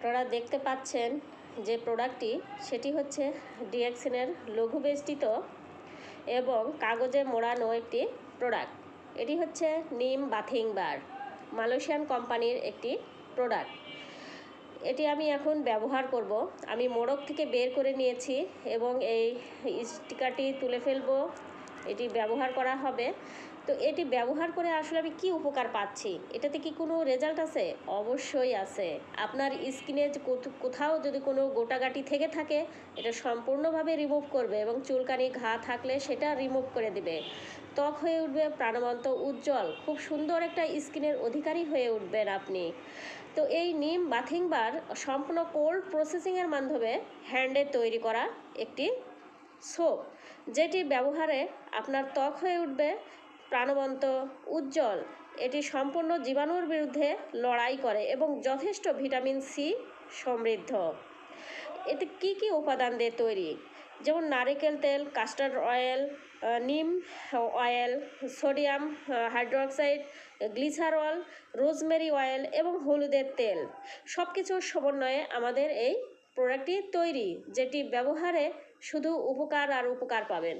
আপনারা দেখতে পাচ্ছেন যে প্রোডাক্টটি সেটি হচ্ছে ডিএক্সএনের লঘু বেষ্টিত এবং কাগজে মোড়ানো একটি প্রোডাক্ট। এটি হচ্ছে নিম বাথিং বার, মালয়েশিয়ান কোম্পানির একটি প্রোডাক্ট। এটি আমি এখন ব্যবহার করব। আমি মোড়ক থেকে বের করে নিয়েছি এবং এই স্টিকারটি তুলে ফেলবো। এটি ব্যবহার করা হবে। তো এটি ব্যবহার করে আসলে আমি কি উপকার পাচ্ছি, এটাতে কি কোনো রেজাল্ট আছে? অবশ্যই আছে। আপনার স্কিনে কোথাও যদি কোনো গোটাগাটি থেকে থাকে এটা সম্পূর্ণভাবে রিমুভ করবে এবং চুলকানি ঘা থাকলে সেটা রিমুভ করে দিবে। ত্বক হয়ে উঠবে প্রাণবন্ত, উজ্জ্বল, খুব সুন্দর একটা স্কিনের অধিকারী হয়ে উঠবেন আপনি। তো এই নিম বাথিং বার সম্পূর্ণ কোল্ড প্রসেসিংয়ের মাধ্যমে হ্যান্ডে তৈরি করা একটি সোপ, যেটি ব্যবহারে আপনার ত্বক হয়ে উঠবে প্রাণবন্ত, উজ্জ্বল। এটি সম্পূর্ণ জীবাণুর বিরুদ্ধে লড়াই করে এবং যথেষ্ট ভিটামিন সি সমৃদ্ধ। এতে কি কি উপাদান দিয়ে তৈরি, যেমন নারকেল তেল, কাস্টার্ড অয়েল, নিম oil, sodium hydroxide, glycerol, rosemary oil এবং হলুদের তেল, সব কিছুর সমন্বয়ে আমাদের এই প্রোডাক্টটি তৈরি, যেটি ব্যবহারে শুধু উপকার আর উপকার পাবেন।